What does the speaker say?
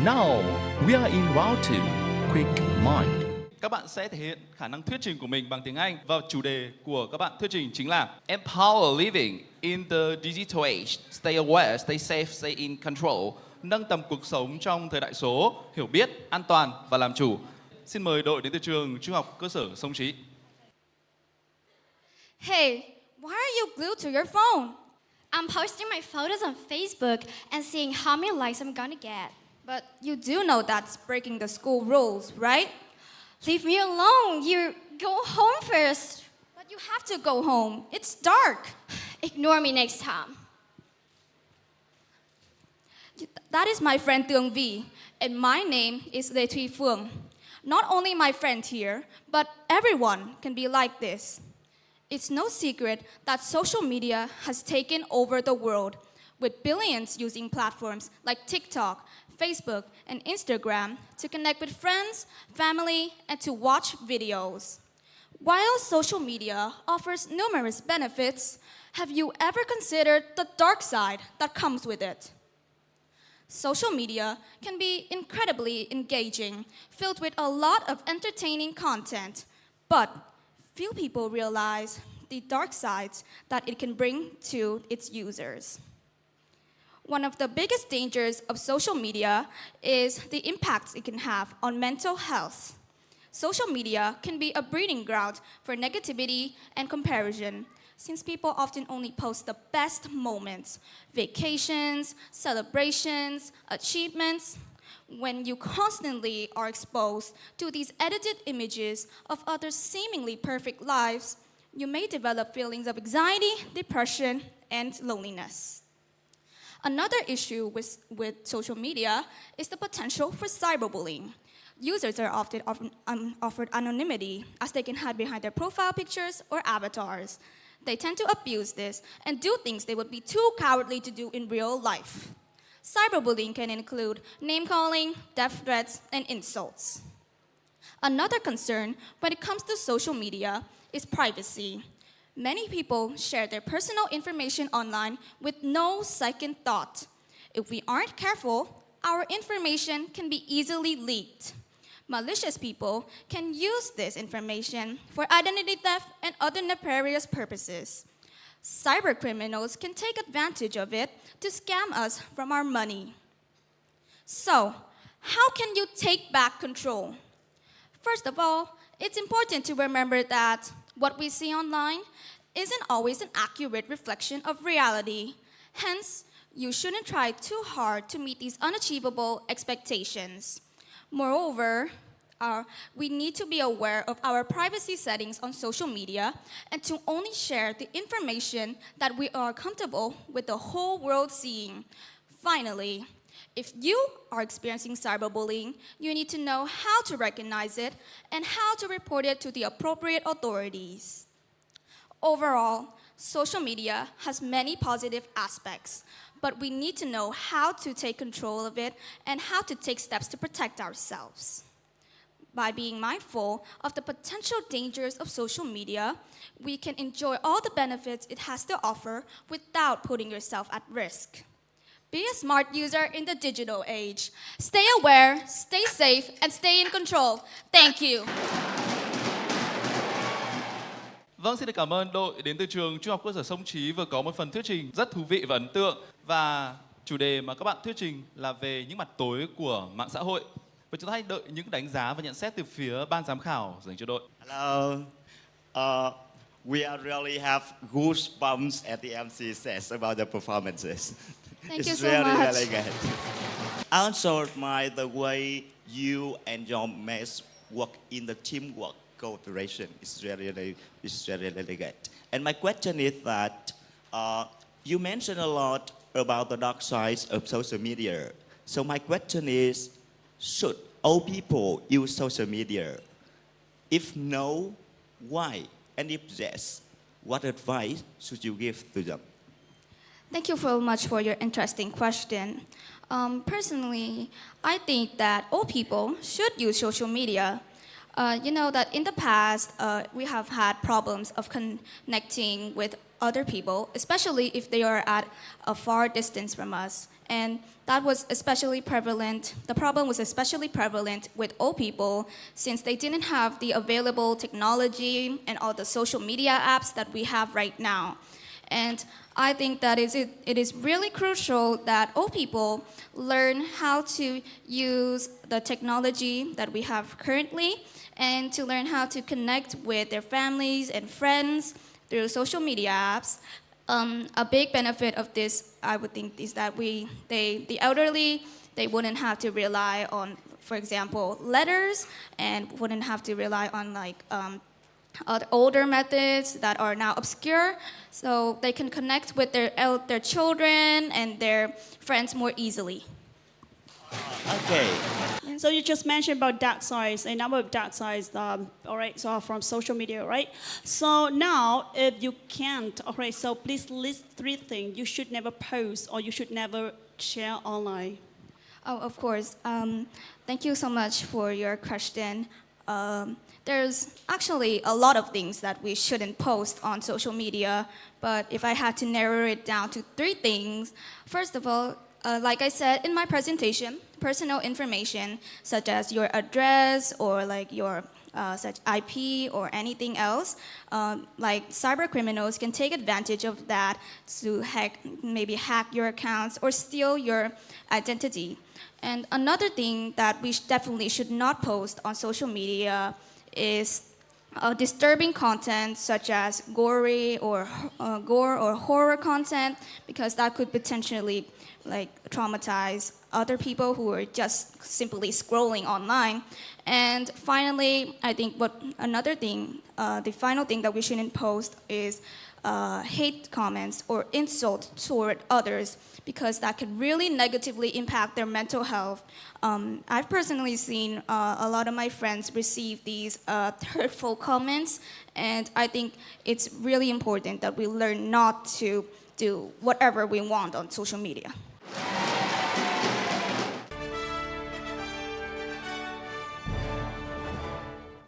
Now, we are in round 2, quick mind. Các bạn sẽ thể hiện khả năng thuyết trình của mình bằng tiếng Anh và chủ đề của các bạn thuyết trình chính là Empower living in the digital age. Stay aware, stay safe, stay in control. Nâng tầm cuộc sống trong thời đại số, hiểu biết, an toàn và làm chủ. Xin mời đội đến từ trường Trung học cơ sở Sông Trí. Hey, why are you glued to your phone? I'm posting my photos on Facebook and seeing how many likes I'm gonna get. But you do know that's breaking the school rules, right? Leave me alone. You go home first. But you have to go home. It's dark. Ignore me next time. That is my friend Tương Vi, and my name is Lê Thuy Phương. Not only my friend here, but everyone can be like this. It's no secret that social media has taken over the world, with billions using platforms like TikTok, Facebook, and Instagram to connect with friends, family, and to watch videos. While social media offers numerous benefits, have you ever considered the dark side that comes with it? Social media can be incredibly engaging, filled with a lot of entertaining content, but few people realize the dark sides that it can bring to its users. One of the biggest dangers of social media is the impacts it can have on mental health. Social media can be a breeding ground for negativity and comparison, since people often only post the best moments, vacations, celebrations, achievements. When you constantly are exposed to these edited images of others' seemingly perfect lives, you may develop feelings of anxiety, depression, and loneliness. Another issue with social media is the potential for cyberbullying. Users are often offered anonymity, as they can hide behind their profile pictures or avatars. They tend to abuse this and do things they would be too cowardly to do in real life. Cyberbullying can include name-calling, death threats, and insults. Another concern when it comes to social media is privacy. Many people share their personal information online with no second thought. If we aren't careful, our information can be easily leaked. Malicious people can use this information for identity theft and other nefarious purposes. Cybercriminals can take advantage of it to scam us from our money. So, how can you take back control? First of all, it's important to remember that what we see online isn't always an accurate reflection of reality. Hence, you shouldn't try too hard to meet these unachievable expectations. Moreover, we need to be aware of our privacy settings on social media and to only share the information that we are comfortable with the whole world seeing. Finally, if you are experiencing cyberbullying, you need to know how to recognize it and how to report it to the appropriate authorities. Overall, social media has many positive aspects, but we need to know how to take control of it and how to take steps to protect ourselves. By being mindful of the potential dangers of social media, we can enjoy all the benefits it has to offer without putting yourself at risk. Be a smart user in the digital age. Stay aware, stay safe, and stay in control. Thank you. Vâng, xin được cảm ơn đội đến từ trường Trung học cơ sở Sông Trí vừa có một phần thuyết trình rất thú vị và ấn tượng. Và chủ đề mà các bạn thuyết trình là về những mặt tối của mạng xã hội. Và chúng ta hãy đợi những đánh giá và nhận xét từ phía ban giám khảo dành cho đội. Hello. We really have goosebumps at the MC says about the performances. Thank you It's so really, much. really good. I also admire the way you and your mates work in the teamwork cooperation. It's really good. And my question is that you mentioned a lot about the dark sides of social media. So my question is, should all people use social media? If no, why? And if yes, what advice should you give to them? Thank you so much for your interesting question. Personally, I think that all people should use social media. You know that in the past, we have had problems of connecting with other people, especially if they are at a far distance from us. And that was especially prevalent, the problem was especially prevalent with old people since they didn't have the available technology and all the social media apps that we have right now. And I think that it is really crucial that old people learn how to use the technology that we have currently and to learn how to connect with their families and friends through social media apps. A big benefit of this, I would think, is that the elderly, they wouldn't have to rely on, for example, letters, and wouldn't have to rely on like other older methods that are now obscure, so they can connect with their children and their friends more easily. Okay. So you just mentioned about dark sides, a number of dark sides, all right, so from social media, right? So now, if you can't, all right, so please list 3 things you should never post or you should never share online. Oh, of course. Thank you so much for your question. There's actually a lot of things that we shouldn't post on social media, but if I had to narrow it down to 3 things, first of all, like I said in my presentation, personal information such as your address or like your such IP or anything else, like cyber criminals can take advantage of that to maybe hack your accounts or steal your identity. And another thing that we definitely should not post on social media is disturbing content such as gore or horror content, because that could potentially like traumatize other people who are just simply scrolling online. And finally, I think the final thing that we shouldn't post is hate comments or insult toward others, because that can really negatively impact their mental health. I've personally seen a lot of my friends receive these hurtful comments, and I think it's really important that we learn not to do whatever we want on social media.